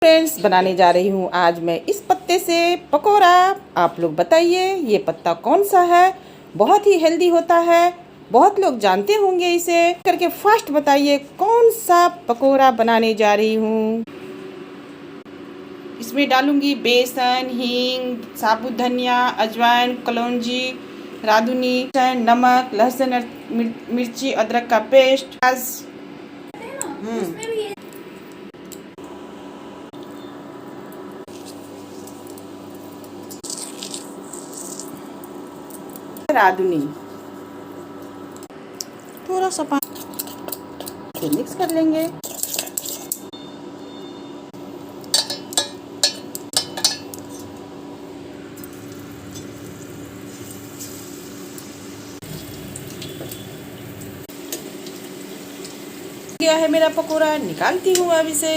Friends, बनाने जा रही हूँ आज मैं इस पत्ते से पकोड़ा। आप लोग बताइए ये पत्ता कौन सा है। बहुत ही हेल्दी होता है, बहुत लोग जानते होंगे इसे। करके फास्ट बताइए कौन सा पकोड़ा बनाने जा रही हूँ। इसमें डालूंगी बेसन, हींग, साबुत धनिया, अजवाइन, कलौंजी, राधुनी, नमक, लहसुन, मिर्ची, अदरक का पेस्ट। राधुनी थोड़ा सा पानी मिक्स कर लेंगे। गया है मेरा पकोड़ा, निकालती हूँ अब इसे।